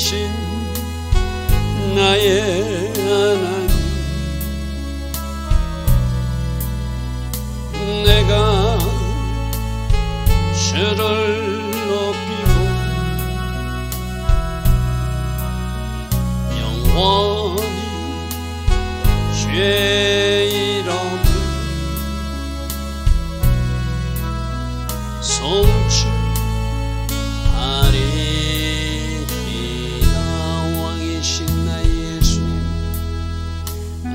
계신 나의 하나님, 내가 주를 높이고 영원히 주의 이름을 송축하리이다. 왕이신 나의 예수님,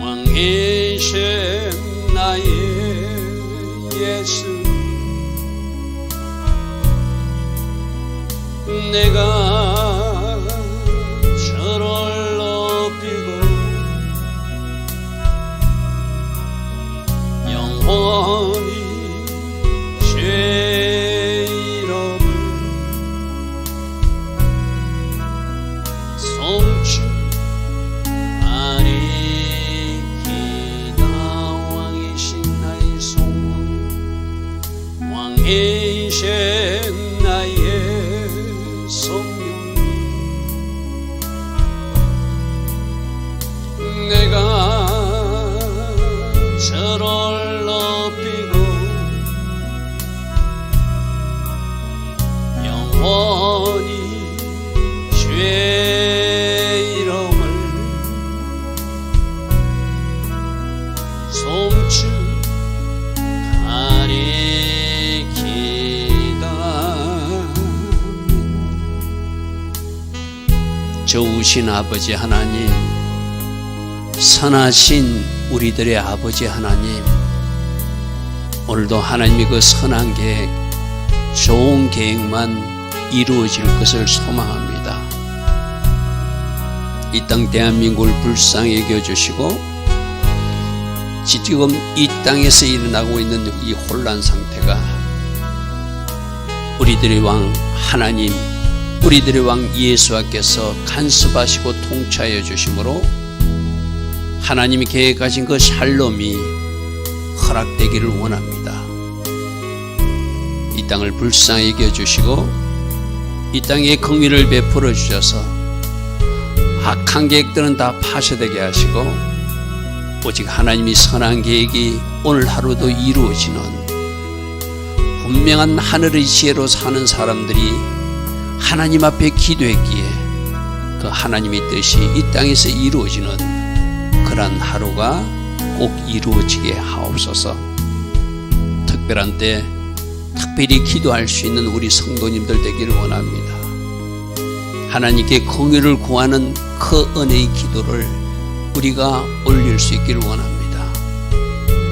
왕이신 나의 예수, 내가 주를 높이고 영원히 주의 이름을 송축하리이다. 왕이신 나의 성령, 왕이신 나의 성령님, 내가 주를 높이고 영원히 주의 이름을 송축하리이다. 좋으신 아버지 하나님, 선하신 우리들의 아버지 하나님, 오늘도 하나님의 그 선한 계획, 좋은 계획만 이루어질 것을 소망합니다. 이 땅 대한민국을 불쌍히 여겨주시고 지금 이 땅에서 일어나고 있는 이 혼란 상태가 우리들의 왕 하나님, 우리들의 왕 예수께서 간섭하시고 통치하여 주심으로 하나님이 계획하신 그 샬롬이 허락되기를 원합니다. 이 땅을 불쌍히 여겨주시고 이 땅에 긍휼을 베풀어 주셔서 악한 계획들은 다 파쇄되게 하시고 오직 하나님이 선한 계획이 오늘 하루도 이루어지는 분명한 하늘의 지혜로 사는 사람들이 하나님 앞에 기도했기에 그 하나님의 뜻이 이 땅에서 이루어지는 그러한 하루가 꼭 이루어지게 하옵소서. 특별한 때 특별히 기도할 수 있는 우리 성도님들 되기를 원합니다. 하나님께 긍휼을 구하는 그 은혜의 기도를 우리가 올릴 수 있기를 원합니다.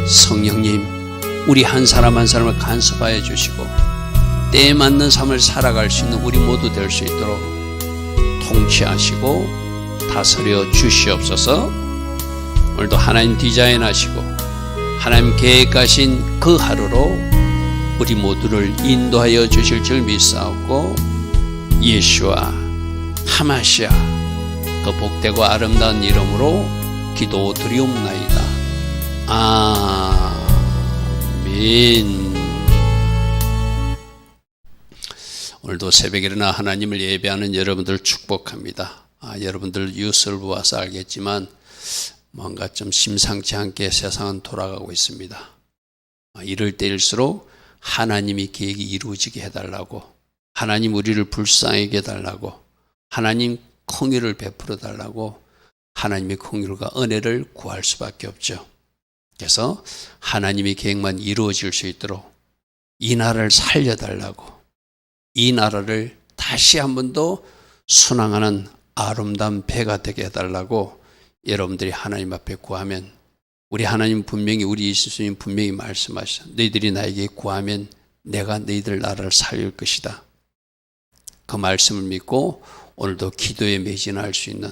성령님, 우리 한 사람 한 사람을 간섭하여 주시고 때에 맞는 삶을 살아갈 수 있는 우리 모두 될 수 있도록 통치하시고 다스려 주시옵소서. 오늘도 하나님 디자인하시고 하나님 계획하신 그 하루로 우리 모두를 인도하여 주실 줄 믿사옵고 예수와 하마시아 그 복되고 아름다운 이름으로 기도드리옵나이다. 아멘. 오늘도 새벽에 일어나 하나님을 예배하는 여러분들 축복합니다. 여러분들 뉴스를 보아서 알겠지만 뭔가 좀 심상치 않게 세상은 돌아가고 있습니다. 이럴 때일수록 하나님이 계획이 이루어지게 해달라고, 하나님 우리를 불쌍하게 해달라고, 하나님 긍휼을 베풀어 달라고 하나님의 긍휼과 은혜를 구할 수밖에 없죠. 그래서 하나님의 계획만 이루어질 수 있도록 이 나라를 살려달라고, 이 나라를 다시 한 번 더 순항하는 아름다운 배가 되게 해달라고 여러분들이 하나님 앞에 구하면, 우리 하나님 분명히, 우리 예수님 분명히 말씀하시죠. 너희들이 나에게 구하면 내가 너희들 나라를 살릴 것이다. 그 말씀을 믿고 오늘도 기도에 매진할 수 있는,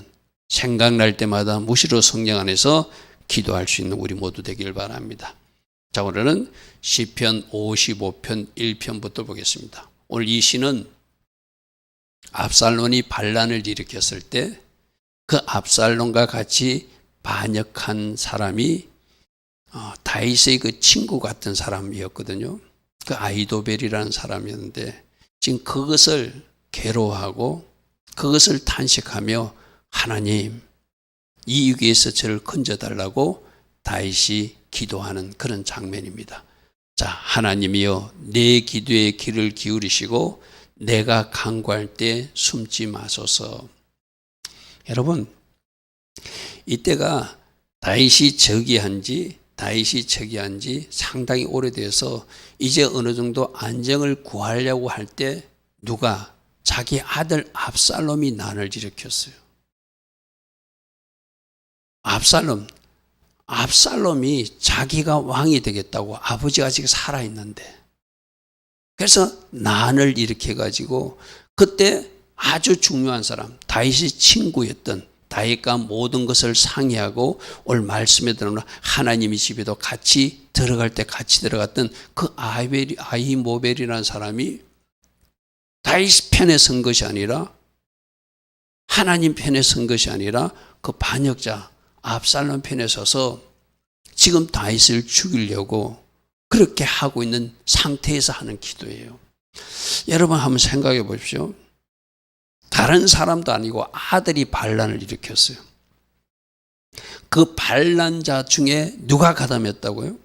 생각날 때마다 무시로 성령 안에서 기도할 수 있는 우리 모두 되길 바랍니다. 자, 오늘은 시편 55편 1편부터 보겠습니다. 오늘 이 시는 압살론이 반란을 일으켰을 때 그 압살론과 같이 반역한 사람이 다윗의 그 친구 같은 사람이었거든요. 그 아히도벨이라는 사람이었는데 지금 그것을 괴로워하고 그것을 탄식하며 하나님 이 위기에서 저를 건져달라고 다윗이 기도하는 그런 장면입니다. 자, 하나님이여 내 기도에 귀를 기울이시고 내가 간구할 때 숨지 마소서. 여러분, 이때가 다윗이 즉위한 지 상당히 오래돼서 이제 어느 정도 안정을 구하려고 할 때 누가 자기 아들 압살롬이 난을 일으켰어요. 압살롬이 자기가 왕이 되겠다고, 아버지가 아직 살아있는데, 그래서 난을 일으켜가지고 그때 아주 중요한 사람, 다윗의 친구였던, 다윗과 모든 것을 상의하고 오늘 말씀에 들어오는 하나님의 집에도 같이 들어갈 때 같이 들어갔던 그 아히모벨이라는 사람이 다윗 편에 선 것이 아니라, 하나님 편에 선 것이 아니라 그 반역자 압살롬 편에 서서 지금 다윗을 죽이려고 그렇게 하고 있는 상태에서 하는 기도예요. 여러분 한번 생각해 보십시오. 다른 사람도 아니고 아들이 반란을 일으켰어요. 그 반란자 중에 누가 가담했다고요?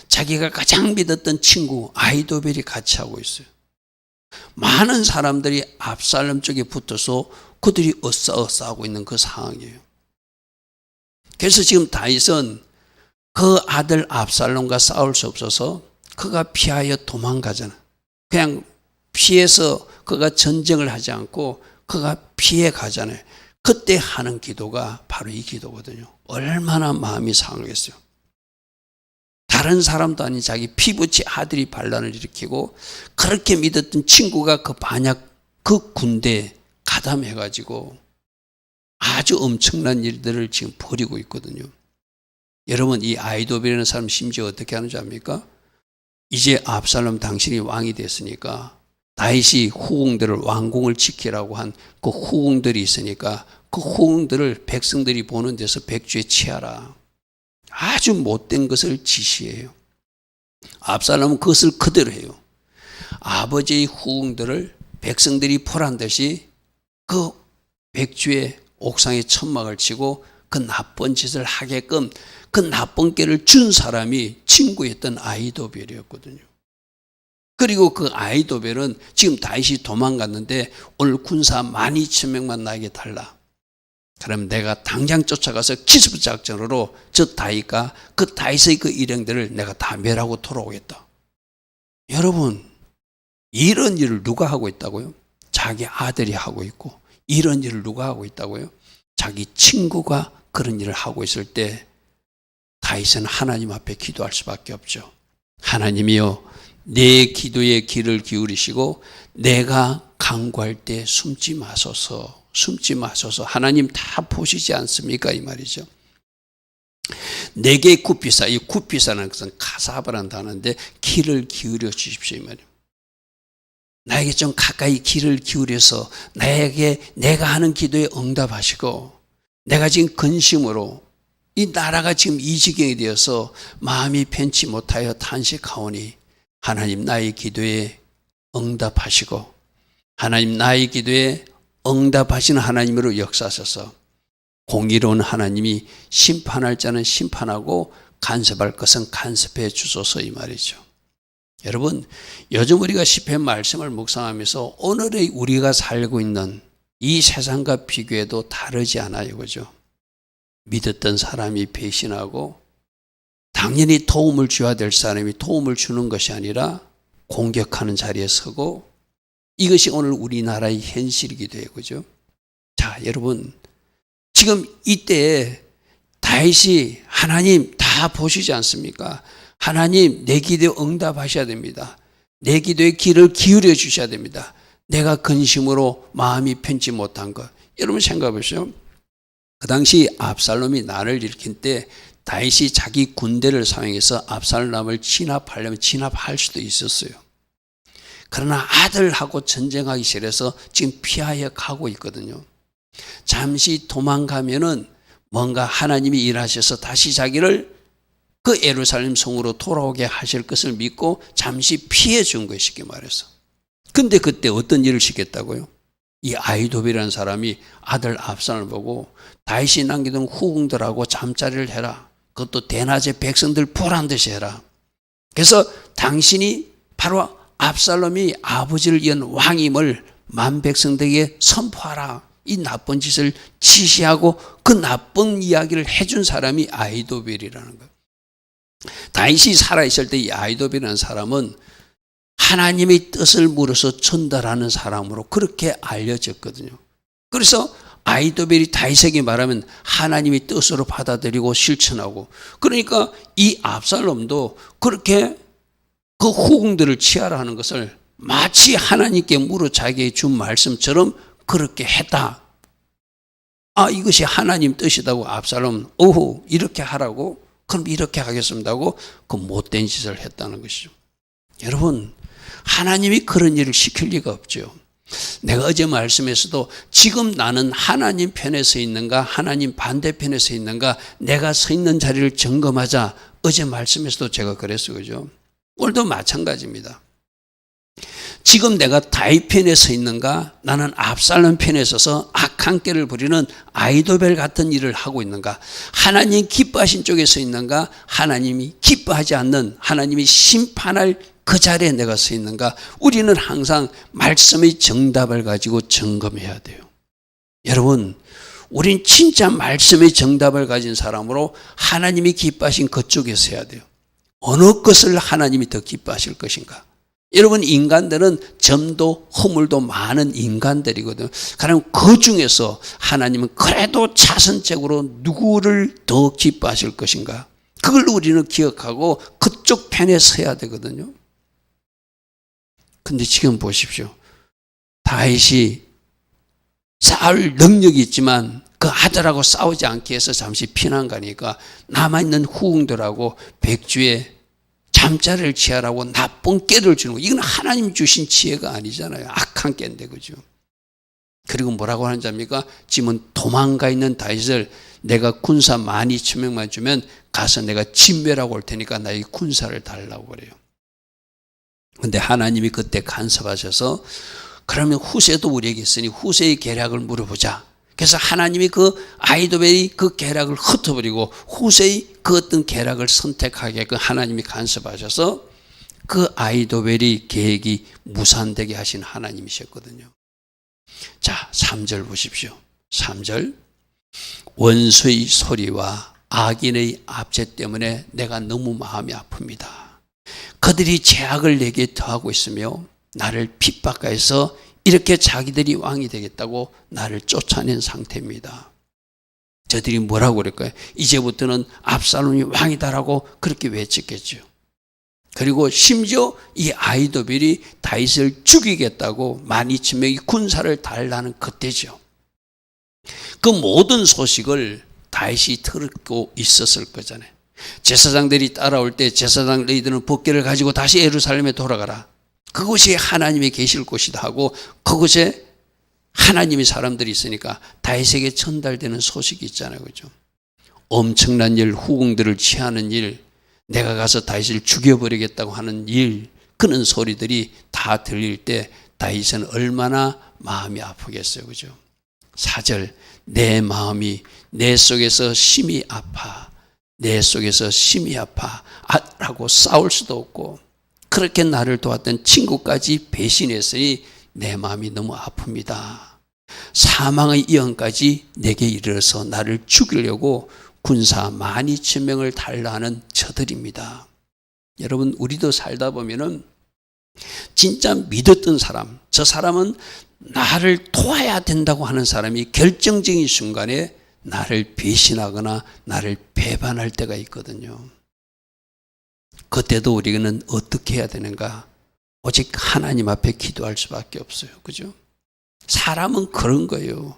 자기가 가장 믿었던 친구 아히도벨이 같이 하고 있어요. 많은 사람들이 압살롬 쪽에 붙어서 그들이 싸우고 있는 그 상황이에요. 그래서 지금 다윗은 그 아들 압살롬과 싸울 수 없어서 그가 피하여 도망가잖아. 그냥 피해서 그가 전쟁을 하지 않고 그가 피해 가잖아요. 그때 하는 기도가 바로 이 기도거든요. 얼마나 마음이 상하겠어요. 다른 사람도 아닌 자기 피부치 아들이 반란을 일으키고 그렇게 믿었던 친구가 그 반역 그 군대에 가담해가지고 아주 엄청난 일들을 지금 벌이고 있거든요. 여러분, 이 아히도벨이라는 사람 심지어 어떻게 하는지 압니까? 이제 압살롬 당신이 왕이 됐으니까 다윗이 후궁들을 왕궁을 지키라고 한 그 후궁들이 있으니까 그 후궁들을 백성들이 보는 데서 백주에 취하라. 아주 못된 것을 지시해요. 압살롬은 그것을 그대로 해요. 아버지의 후궁들을 백성들이 보란 듯이 그 백주의 옥상에 천막을 치고 그 나쁜 짓을 하게끔 그 나쁜 꾀를 준 사람이 친구였던 아히도벨이었거든요. 그리고 그 아히도벨은 지금 다윗이 도망갔는데 오늘 군사 12,000명만 나에게 달라. 그럼 내가 당장 쫓아가서 기습 작전으로 저 다윗과 그 다윗의 그 일행들을 내가 다 멸하고 돌아오겠다. 여러분, 이런 일을 누가 하고 있다고요? 자기 아들이 하고 있고, 이런 일을 누가 하고 있다고요? 자기 친구가 그런 일을 하고 있을 때 다윗은 하나님 앞에 기도할 수밖에 없죠. 하나님이여 내 기도에 귀를 기울이시고 내가 간구할 때 숨지 마소서. 하나님 다 보시지 않습니까? 이 말이죠. 내게 굽히사, 이 굽히사는 것은 카사바라는 단어인데 귀를 기울여 주십시오 이 말이에요. 나에게 좀 가까이 귀를 기울여서 내가 하는 기도에 응답하시고, 내가 지금 근심으로 이 나라가 지금 이 지경이 되어서 마음이 편치 못하여 탄식하오니 하나님 나의 기도에 응답하시고, 하나님 나의 기도에 응답하시는 하나님으로 역사하셔서 공의로운 하나님이 심판할 자는 심판하고 간섭할 것은 간섭해 주소서 이 말이죠. 여러분, 요즘 우리가 시편 말씀을 묵상하면서 오늘의 우리가 살고 있는 이 세상과 비교해도 다르지 않아요. 그죠? 믿었던 사람이 배신하고 당연히 도움을 줘야 될 사람이 도움을 주는 것이 아니라 공격하는 자리에 서고, 이것이 오늘 우리나라의 현실이기도 해요. 그죠? 자, 여러분, 지금 이때에 다윗이 하나님 다 보시지 않습니까? 하나님 내 기도에 응답하셔야 됩니다. 내 기도에 귀를 기울여 주셔야 됩니다. 내가 근심으로 마음이 편치 못한 것. 여러분 생각해 보시죠. 그 당시 압살롬이 난을 일으킨 때 다윗이 자기 군대를 사용해서 압살롬을 진압하려면 진압할 수도 있었어요. 그러나 아들하고 전쟁하기 싫어서 지금 피하여 가고 있거든요. 잠시 도망가면은 뭔가 하나님이 일하셔서 다시 자기를 그 예루살렘 성으로 돌아오게 하실 것을 믿고 잠시 피해 준 거예요, 쉽게 말해서. 근데 그때 어떤 일을 시켰다고요? 이 아히도벨이라는 사람이 아들 압살롬을 보고 다윗이 남기던 후궁들하고 잠자리를 해라. 그것도 대낮에 백성들 보란 듯이 해라. 그래서 당신이 바로 압살롬이 아버지를 이은 왕임을 만 백성들에게 선포하라. 이 나쁜 짓을 지시하고 그 나쁜 이야기를 해준 사람이 아히도벨이라는 거예요. 다윗이 살아있을 때 이 아히도벨이라는 사람은 하나님의 뜻을 물어서 전달하는 사람으로 그렇게 알려졌거든요. 그래서 아히도벨이 다윗에게 말하면 하나님의 뜻으로 받아들이고 실천하고, 그러니까 이 압살롬도 그렇게 그 후궁들을 취하라 하는 것을 마치 하나님께 물어 자기에게 준 말씀처럼 그렇게 했다. 이것이 하나님 뜻이다고 압살롬은 오호 이렇게 하라고, 그럼 이렇게 하겠습니다 하고 그 못된 짓을 했다는 것이죠. 여러분, 하나님이 그런 일을 시킬 리가 없죠. 내가 어제 말씀에서도 지금 나는 하나님 편에 서 있는가 하나님 반대편에 서 있는가 내가 서 있는 자리를 점검하자, 어제 말씀에서도 제가 그랬어요. 그죠? 오늘도 마찬가지입니다. 지금 내가 다윗 편에 서 있는가 나는 압살롬 편에 서서 악한 꾀를 부리는 아히도벨 같은 일을 하고 있는가, 하나님 기뻐하신 쪽에 서 있는가 하나님이 기뻐하지 않는 하나님이 심판할 그 자리에 내가 서 있는가. 우리는 항상 말씀의 정답을 가지고 점검해야 돼요. 여러분, 우린 진짜 말씀의 정답을 가진 사람으로 하나님이 기뻐하신 그쪽에 서야 돼요. 어느 것을 하나님이 더 기뻐하실 것인가. 여러분, 인간들은 점도 허물도 많은 인간들이거든요. 그럼 그 중에서 하나님은 그래도 자선적으로 누구를 더 기뻐하실 것인가, 그걸 우리는 기억하고 그쪽 편에 서야 되거든요. 근데 지금 보십시오. 다윗이 싸울 능력이 있지만 그 아들하고 싸우지 않게 해서 잠시 피난 가니까 남아있는 후궁들하고 백주에 잠자리를 취하라고 나쁜 꾀를 주는 거예요. 이건 하나님 주신 지혜가 아니잖아요. 악한 꾀인데, 그죠? 그리고 뭐라고 하는 자입니까? 지금은 도망가 있는 다윗을 내가 군사 12,000명만 주면 가서 내가 진멸하고 올 테니까 나에게 군사를 달라고 그래요. 근데 하나님이 그때 간섭하셔서 그러면 후세도 우리에게 있으니 후세의 계략을 물어보자. 그래서 하나님이 그 아히도벨이 그 계략을 흩어버리고 후세의 그 어떤 계략을 선택하게끔 하나님이 간섭하셔서 그 아히도벨이 계획이 무산되게 하신 하나님이셨거든요. 자, 3절 보십시오. 3절. 원수의 소리와 악인의 압제 때문에 내가 너무 마음이 아픕니다. 그들이 죄악을 내게 더하고 있으며 나를 핍박하여서 이렇게 자기들이 왕이 되겠다고 나를 쫓아낸 상태입니다. 저들이 뭐라고 그럴까요? 이제부터는 압살롬이 왕이다라고 그렇게 외쳤겠죠. 그리고 심지어 이 아히도벨이 다윗을 죽이겠다고 12,000명이 군사를 달라는 그때죠. 그 모든 소식을 다윗이 듣고 있었을 거잖아요. 제사장들이 따라올 때 제사장 너희들은 법궤를 가지고 다시 예루살렘에 돌아가라. 그곳이 하나님이 계실 곳이다 하고 그곳에 하나님의 사람들이 있으니까 다윗에게 전달되는 소식이 있잖아요. 그죠? 엄청난 일, 후궁들을 취하는 일, 내가 가서 다윗을 죽여버리겠다고 하는 일, 그런 소리들이 다 들릴 때 다윗은 얼마나 마음이 아프겠어요. 그죠? 4절. 내 마음이 내 속에서 심히 아파. 내 속에서 심히 아파. 라고 싸울 수도 없고 그렇게 나를 도왔던 친구까지 배신했으니 내 마음이 너무 아픕니다. 사망의 예언까지 내게 이르러서 나를 죽이려고 군사 12,000명을 달라 하는 저들입니다. 여러분, 우리도 살다 보면은 진짜 믿었던 사람, 저 사람은 나를 도와야 된다고 하는 사람이 결정적인 순간에 나를 배신하거나 나를 배반할 때가 있거든요. 그때도 우리는 어떻게 해야 되는가? 오직 하나님 앞에 기도할 수밖에 없어요. 그죠? 사람은 그런 거예요.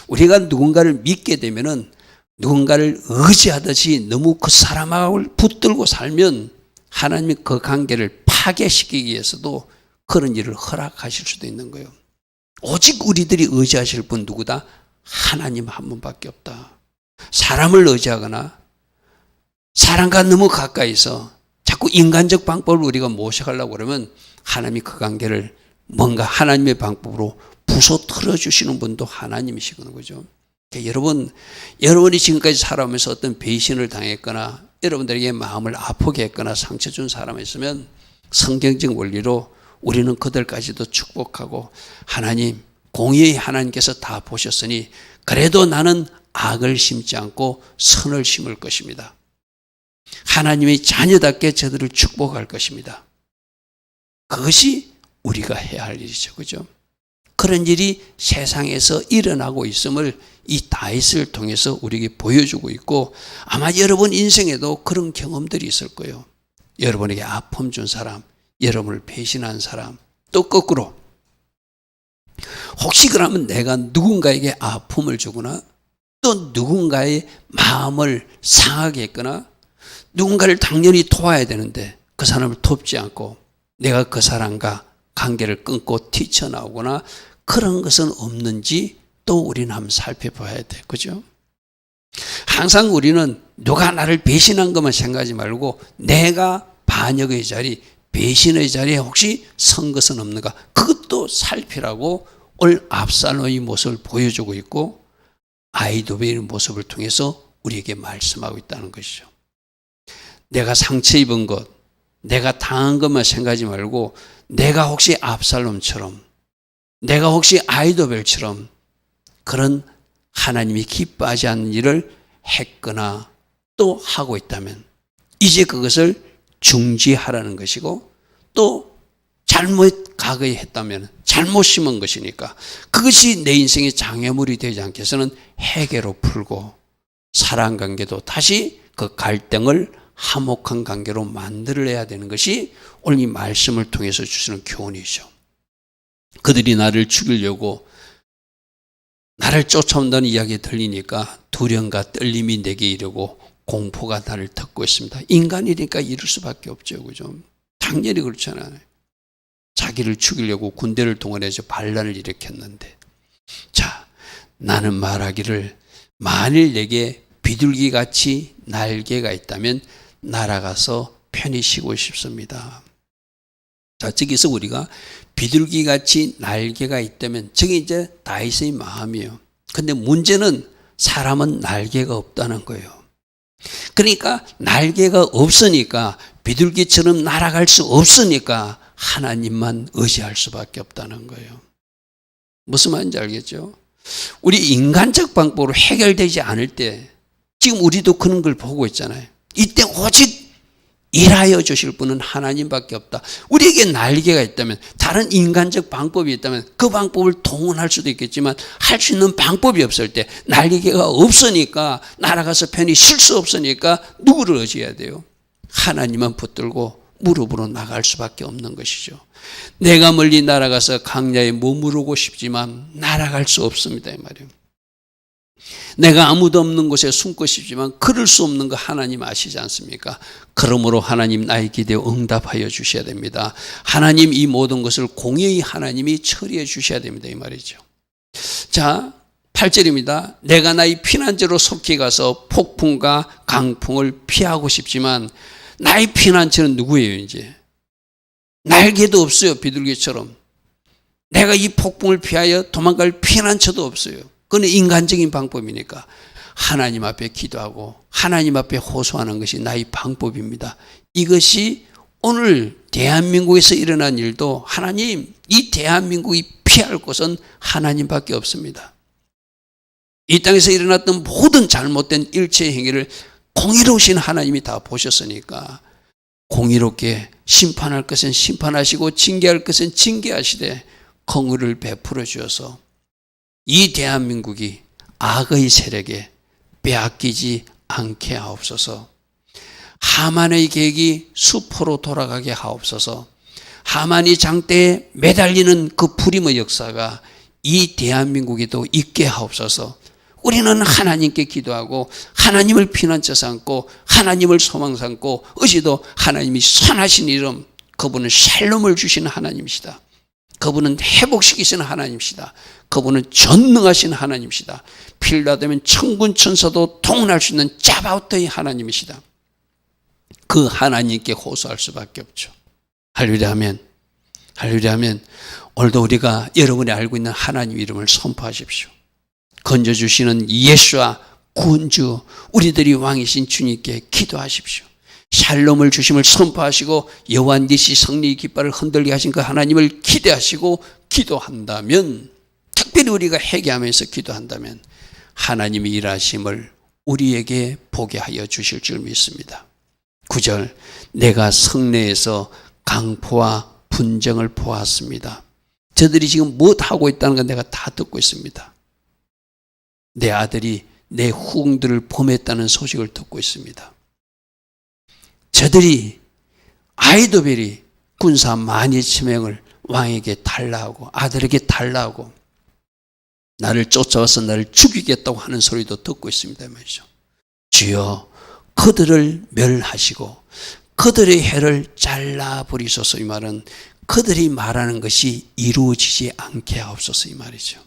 우리가 누군가를 믿게 되면은 누군가를 의지하듯이 너무 그 사람하고 붙들고 살면 하나님이 그 관계를 파괴시키기 위해서도 그런 일을 허락하실 수도 있는 거예요. 오직 우리들이 의지하실 분 누구다? 하나님 한 분밖에 없다. 사람을 의지하거나 사람과 너무 가까이서 자꾸 인간적 방법을 우리가 모셔가려고 그러면 하나님이 그 관계를 뭔가 하나님의 방법으로 부숴 털어주시는 분도 하나님이시거든요. 그죠? 그러니까 여러분이 지금까지 살아오면서 어떤 배신을 당했거나 여러분들에게 마음을 아프게 했거나 상처 준 사람이 있으면 성경적 원리로 우리는 그들까지도 축복하고 하나님, 공의의 하나님께서 다 보셨으니 그래도 나는 악을 심지 않고 선을 심을 것입니다. 하나님의 자녀답게 저들을 축복할 것입니다. 그것이 우리가 해야 할 일이죠. 그죠? 그런 일이 세상에서 일어나고 있음을 이 다윗을 통해서 우리에게 보여주고 있고 아마 여러분 인생에도 그런 경험들이 있을 거예요. 여러분에게 아픔 준 사람, 여러분을 배신한 사람, 또 거꾸로 혹시 그러면 내가 누군가에게 아픔을 주거나 또 누군가의 마음을 상하게 했거나 누군가를 당연히 도와야 되는데 그 사람을 돕지 않고 내가 그 사람과 관계를 끊고 튀쳐나오거나 그런 것은 없는지 또 우리는 한번 살펴봐야 돼. 그죠? 항상 우리는 누가 나를 배신한 것만 생각하지 말고 내가 반역의 자리, 배신의 자리에 혹시 선 것은 없는가? 그것도 살피라고 오늘 압살롬의 모습을 보여주고 있고 아히도벨의 모습을 통해서 우리에게 말씀하고 있다는 것이죠. 내가 상처 입은 것, 내가 당한 것만 생각하지 말고 내가 혹시 압살롬처럼 내가 혹시 아히도벨처럼 그런 하나님이 기뻐하지 않는 일을 했거나 또 하고 있다면 이제 그것을 중지하라는 것이고 또 잘못 과거에 했다면 잘못 심은 것이니까 그것이 내 인생의 장애물이 되지 않게 해서는 해계로 풀고 사랑관계도 다시 그 갈등을 화목한 관계로 만들어야 되는 것이 오늘 이 말씀을 통해서 주시는 교훈이죠. 그들이 나를 죽이려고 나를 쫓아온다는 이야기 들리니까 두려움과 떨림이 내게 이르고 공포가 나를 덮고 있습니다. 인간이니까 이럴 수밖에 없죠. 그죠? 당연히 그렇잖아요. 자기를 죽이려고 군대를 동원해서 반란을 일으켰는데 자, 나는 말하기를 만일 내게 비둘기같이 날개가 있다면 날아가서 편히 쉬고 싶습니다. 자, 저기서 우리가 비둘기같이 날개가 있다면 저게 이제 다윗의 마음이에요. 근데 문제는 사람은 날개가 없다는 거예요. 그러니까 날개가 없으니까 비둘기처럼 날아갈 수 없으니까 하나님만 의지할 수밖에 없다는 거예요. 무슨 말인지 알겠죠? 우리 인간적 방법으로 해결되지 않을 때 지금 우리도 그런 걸 보고 있잖아요. 이때 오직 일하여 주실 분은 하나님밖에 없다. 우리에게 날개가 있다면 다른 인간적 방법이 있다면 그 방법을 동원할 수도 있겠지만 할 수 있는 방법이 없을 때 날개가 없으니까 날아가서 편히 쉴 수 없으니까 누구를 의지해야 돼요? 하나님만 붙들고 무릎으로 나갈 수밖에 없는 것이죠. 내가 멀리 날아가서 강야에 머무르고 싶지만 날아갈 수 없습니다 이 말이에요. 내가 아무도 없는 곳에 숨고 싶지만 그럴 수 없는 거 하나님 아시지 않습니까? 그러므로 하나님 나의 기대에 응답하여 주셔야 됩니다. 하나님 이 모든 것을 공의의 하나님이 처리해 주셔야 됩니다 이 말이죠. 자 8절입니다. 내가 나의 피난처로 속히 가서 폭풍과 강풍을 피하고 싶지만 나의 피난처는 누구예요 이제? 날개도 없어요 비둘기처럼. 내가 이 폭풍을 피하여 도망갈 피난처도 없어요. 그건 인간적인 방법이니까 하나님 앞에 기도하고 하나님 앞에 호소하는 것이 나의 방법입니다. 이것이 오늘 대한민국에서 일어난 일도 하나님 이 대한민국이 피할 곳은 하나님밖에 없습니다. 이 땅에서 일어났던 모든 잘못된 일체의 행위를 공의로우신 하나님이 다 보셨으니까 공의롭게 심판할 것은 심판하시고 징계할 것은 징계하시되 공의를 베풀어 주셔서 이 대한민국이 악의 세력에 빼앗기지 않게 하옵소서. 하만의 계획이 수포로 돌아가게 하옵소서. 하만이 장대에 매달리는 그 불임의 역사가 이 대한민국에도 있게 하옵소서. 우리는 하나님께 기도하고 하나님을 피난처 삼고 하나님을 소망 삼고 의지도 하나님이 선하신 이름, 그분은 샬롬을 주시는 하나님이시다. 그분은 회복시키시는 하나님이시다. 그분은 전능하신 하나님이시다. 필요하다면 천군 천사도 동원할 수 있는 자바오트의 하나님이시다. 그 하나님께 호소할 수밖에 없죠. 할렐루야 하면 오늘도 우리가 여러분이 알고 있는 하나님 이름을 선포하십시오. 건져주시는 예수와 구원주, 우리들이 왕이신 주님께 기도하십시오. 샬롬을 주심을 선포하시고 여호와 니시 승리의 깃발을 흔들게 하신 그 하나님을 기대하시고 기도한다면, 특별히 우리가 회개하면서 기도한다면 하나님이 일하심을 우리에게 보게 하여 주실 줄 믿습니다. 9절, 내가 성내에서 강포와 분쟁을 보았습니다. 저들이 지금 무엇하고 있다는 건 내가 다 듣고 있습니다. 내 아들이 내 후궁들을 범했다는 소식을 듣고 있습니다. 저들이, 아이도벨이 군사 12,000명을 왕에게 달라하고 아들에게 달라하고 나를 쫓아와서 나를 죽이겠다고 하는 소리도 듣고 있습니다 말이죠. 주여 그들을 멸하시고 그들의 해를 잘라버리소서. 이 말은 그들이 말하는 것이 이루어지지 않게 하옵소서 이 말이죠.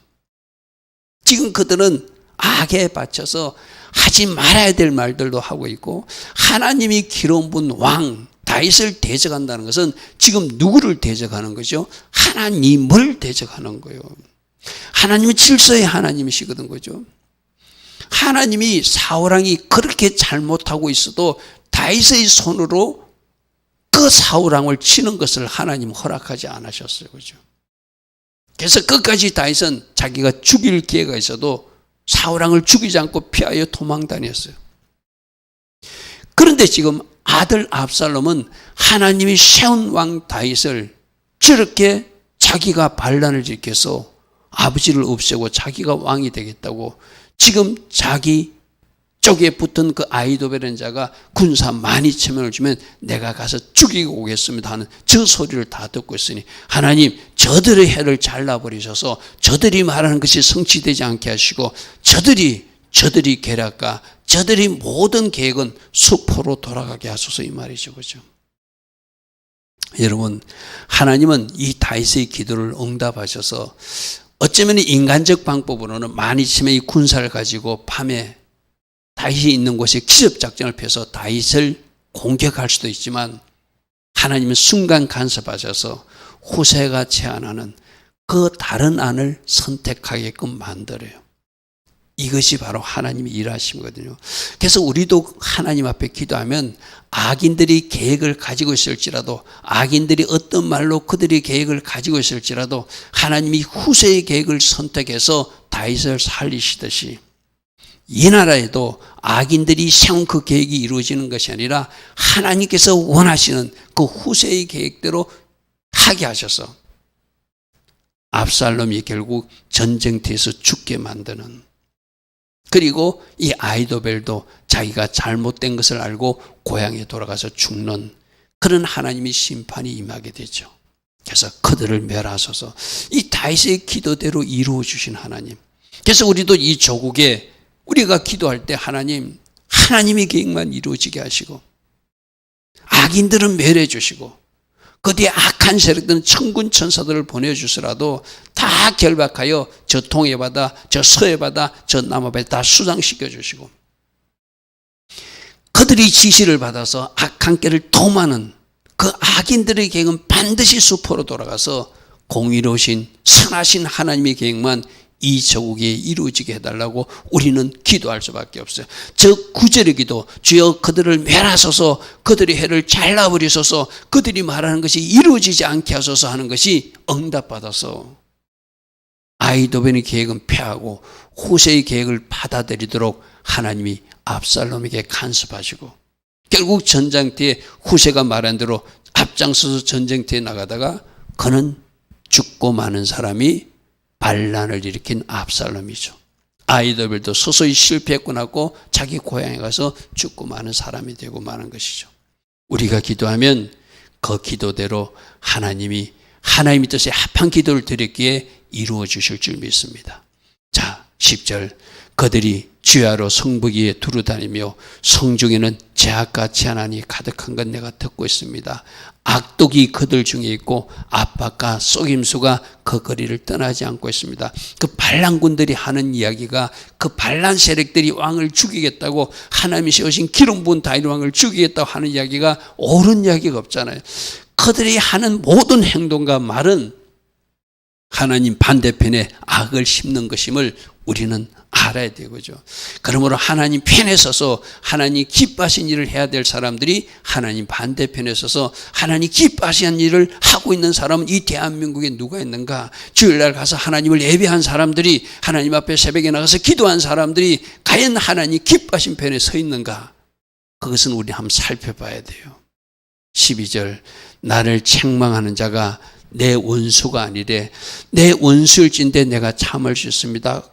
지금 그들은 악에 바쳐서 하지 말아야 될 말들도 하고 있고, 하나님이 기름 분 왕 다윗을 대적한다는 것은 지금 누구를 대적하는 거죠? 하나님을 대적하는 거예요. 하나님은 질서의 하나님이시거든 거죠. 하나님이 사울왕이 그렇게 잘못하고 있어도 다윗의 손으로 그 사울왕을 치는 것을 하나님 허락하지 않으셨어요. 그죠? 그래서 끝까지 다윗은 자기가 죽일 기회가 있어도 사울왕을 죽이지 않고 피하여 도망 다녔어요. 그런데 지금 아들 압살롬은 하나님이 세운 왕 다윗을 저렇게 자기가 반란을 일으켜서 아버지를 없애고 자기가 왕이 되겠다고 지금 자기 쪽에 붙은 그 아이도벨이라는 자가 군사 12,000명을 주면 내가 가서 죽이고 오겠습니다 하는 저 소리를 다 듣고 있으니, 하나님 저들의 해를 잘라버리셔서 저들이 말하는 것이 성취되지 않게 하시고 저들이 계략과 저들이 모든 계획은 수포로 돌아가게 하소서 이 말이죠. 그죠? 여러분, 하나님은 이 다윗의 기도를 응답하셔서 어쩌면 인간적 방법으로는 12,000명의 군사를 가지고 밤에 다윗이 있는 곳에 기습작전을 펴서 다윗을 공격할 수도 있지만, 하나님은 순간 간섭하셔서 후세가 제안하는 그 다른 안을 선택하게끔 만들어요. 이것이 바로 하나님의 일하심이거든요. 그래서 우리도 하나님 앞에 기도하면 악인들이 계획을 가지고 있을지라도, 악인들이 어떤 말로 그들이 계획을 가지고 있을지라도 하나님이 후세의 계획을 선택해서 다윗을 살리시듯이 이 나라에도 악인들이 세운 그 계획이 이루어지는 것이 아니라 하나님께서 원하시는 그 후세의 계획대로 하게 하셔서 압살롬이 결국 전쟁터에서 죽게 만드는, 그리고 이 아이도벨도 자기가 잘못된 것을 알고 고향에 돌아가서 죽는 그런 하나님의 심판이 임하게 되죠. 그래서 그들을 멸하소서. 이 다윗의 기도대로 이루어 주신 하나님. 그래서 우리도 이 조국에 우리가 기도할 때 하나님의 계획만 이루어지게 하시고, 악인들은 멸해 주시고, 그 뒤에 악한 세력들은 천군 천사들을 보내주시라도 다 결박하여 저 동해 바다, 저 서해 바다, 저 남해 바다 다 수장시켜 주시고, 그들이 지시를 받아서 악한 길을 도마는 그 악인들의 계획은 반드시 수포로 돌아가서 공의로우신 선하신 하나님의 계획만 이 조국에 이루어지게 해달라고 우리는 기도할 수밖에 없어요. 저 9절의 기도, 주여 그들을 멸하소서, 그들의 해를 잘라버리소서, 그들이 말하는 것이 이루어지지 않게 하소서 하는 것이 응답받아서 아이도벤의 계획은 폐하고 후세의 계획을 받아들이도록 하나님이 압살롬에게 간섭하시고, 결국 전장터에 후세가 말한 대로 앞장서서 전쟁터에 나가다가 그는 죽고 많은 사람이 반란을 일으킨 압살롬이죠. 아이도벨도 서서히 실패했고 나고 자기 고향에 가서 죽고 많은 사람이 되고 마는 것이죠. 우리가 기도하면 그 기도대로 하나님이 뜻에 합한 기도를 드렸기에 이루어 주실 줄 믿습니다. 자, 10절, 그들이 주야로 성부기에 두루다니며 성중에는 제약과 재난이 가득한 건 내가 듣고 있습니다. 악독이 그들 중에 있고 압박과 속임수가 그 거리를 떠나지 않고 있습니다. 그 반란군들이 하는 이야기가, 그 반란 세력들이 왕을 죽이겠다고, 하나님이 세우신 기름 부은 다윗 왕을 죽이겠다고 하는 이야기가 옳은 이야기가 없잖아요. 그들이 하는 모든 행동과 말은 하나님 반대편에 악을 심는 것임을 우리는 알아야 되고죠. 그러므로 하나님 편에 서서 하나님 기뻐하신 일을 해야 될 사람들이 하나님 반대편에 서서 하나님 기뻐하신 일을 하고 있는 사람은 이 대한민국에 누가 있는가? 주일날 가서 하나님을 예배한 사람들이, 하나님 앞에 새벽에 나가서 기도한 사람들이 과연 하나님 기뻐하신 편에 서 있는가? 그것은 우리 한번 살펴봐야 돼요. 12절, 나를 책망하는 자가 내 원수가 아니래. 내 원수일진데 내가 참을 수 있습니다.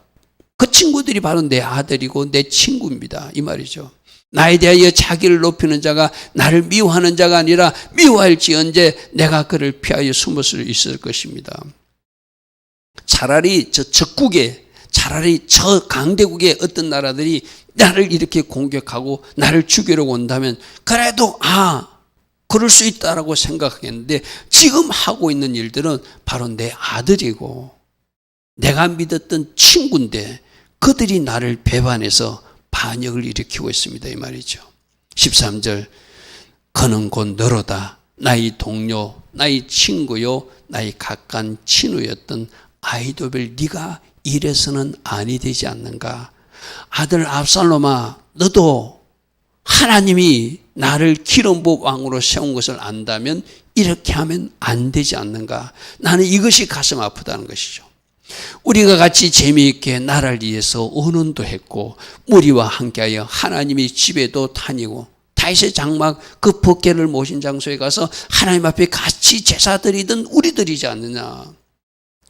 그 친구들이 바로 내 아들이고 내 친구입니다. 이 말이죠. 나에 대하여 자기를 높이는 자가 나를 미워하는 자가 아니라 미워할지언제 내가 그를 피하여 숨을 수 있을 것입니다. 차라리 저 적국에, 차라리 저 강대국의 어떤 나라들이 나를 이렇게 공격하고 나를 죽이려고 온다면 그래도 그럴 수 있다라고 생각하겠는데, 지금 하고 있는 일들은 바로 내 아들이고 내가 믿었던 친구인데 그들이 나를 배반해서 반역을 일으키고 있습니다. 이 말이죠. 13절, 그는 곧 너로다. 나의 동료, 나의 친구요, 나의 가까운 친구였던 아히도벨, 네가 이래서는 아니 되지 않는가? 아들 압살롬아, 너도 하나님이 나를 기름 부어 왕으로 세운 것을 안다면 이렇게 하면 안 되지 않는가? 나는 이것이 가슴 아프다는 것이죠. 우리가 같이 재미있게 나라를 위해서 언언도 했고 무리와 함께하여 하나님의 집에도 다니고 다윗의 장막 그 법궤를 모신 장소에 가서 하나님 앞에 같이 제사 드리던 우리들이지 않느냐.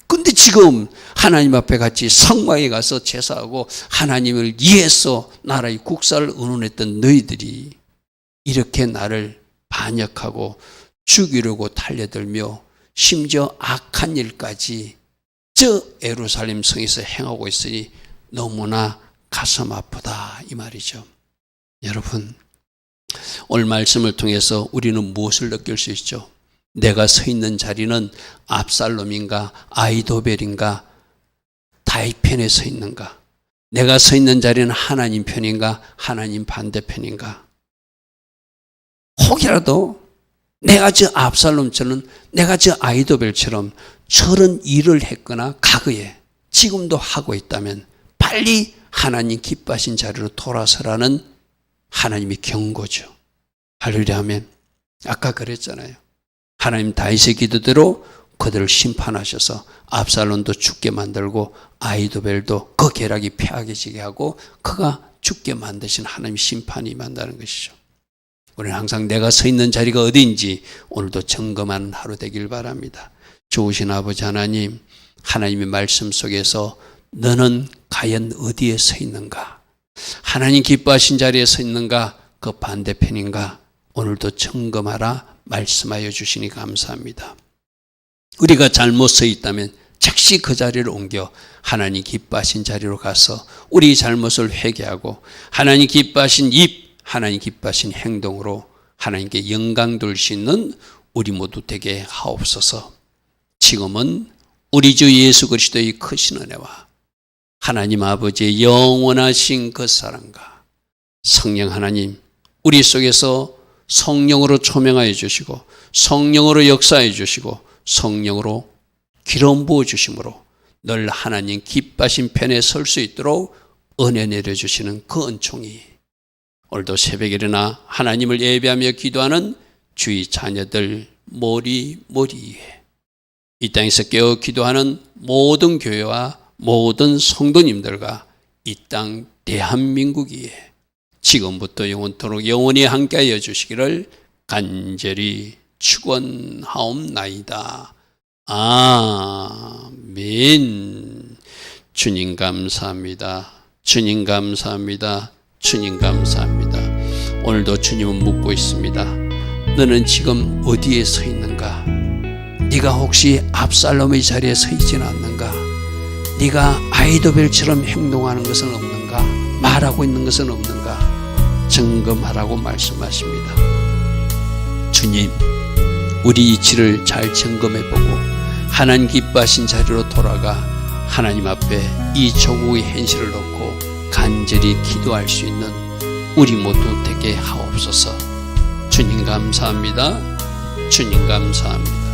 근데 지금 하나님 앞에 같이 성막에 가서 제사하고 하나님을 위해서 나라의 국사를 언언했던 너희들이 이렇게 나를 반역하고 죽이려고 달려들며 심지어 악한 일까지 저 예루살렘 성에서 행하고 있으니 너무나 가슴 아프다, 이 말이죠. 여러분, 오늘 말씀을 통해서 우리는 무엇을 느낄 수 있죠? 내가 서 있는 자리는 압살롬인가 아히도벨인가 다윗 편에 서 있는가? 내가 서 있는 자리는 하나님 편인가 하나님 반대편인가? 혹이라도 내가 저 압살롬처럼, 내가 저 아히도벨처럼 저런 일을 했거나 과거에 지금도 하고 있다면 빨리 하나님 기뻐하신 자리로 돌아서라는 하나님의 경고죠. 할렐루야 하면 아까 그랬잖아요. 하나님 다윗의 기도대로 그들을 심판하셔서 압살롬도 죽게 만들고 아히도벨도 그 계략이 패하게 하고 그가 죽게 만드신 하나님의 심판이 임한다는 것이죠. 우리는 항상 내가 서 있는 자리가 어디인지 오늘도 점검하는 하루 되길 바랍니다. 좋으신 아버지 하나님, 하나님의 말씀 속에서 너는 과연 어디에 서 있는가? 하나님 기뻐하신 자리에 서 있는가? 그 반대편인가? 오늘도 점검하라 말씀하여 주시니 감사합니다. 우리가 잘못 서 있다면 즉시 그 자리를 옮겨 하나님 기뻐하신 자리로 가서 우리 잘못을 회개하고 하나님 기뻐하신 입, 하나님 기뻐하신 행동으로 하나님께 영광 돌 수 있는 우리 모두 되게 하옵소서. 지금은 우리 주 예수 그리스도의 크신 은혜와 하나님 아버지의 영원하신 그 사랑과 성령 하나님 우리 속에서 성령으로 초명하여 주시고 성령으로 역사해 주시고 성령으로 기름 부어 주심으로 늘 하나님 기뻐하신 편에 설 수 있도록 은혜 내려주시는 그 은총이 오늘도 새벽에 일어나 하나님을 예배하며 기도하는 주의 자녀들 머리 위에 이 땅에서 깨어 기도하는 모든 교회와 모든 성도님들과 이 땅 대한민국 위에 지금부터 영원토록 영원히 함께하여 주시기를 간절히 축원하옵나이다. 아멘. 주님 감사합니다. 주님 감사합니다. 주님 감사합니다. 오늘도 주님은 묻고 있습니다. 너는 지금 어디에 서 있는가? 네가 혹시 압살롬의 자리에 서 있지는 않는가? 네가 아히도벨처럼 행동하는 것은 없는가? 말하고 있는 것은 없는가? 점검하라고 말씀하십니다. 주님, 우리 이치를 잘 점검해보고 하나님 기뻐하신 자리로 돌아가 하나님 앞에 이 조국의 현실을 놓고 간절히 기도할 수 있는 우리 모두 되게 하옵소서. 주님 감사합니다. 주님 감사합니다.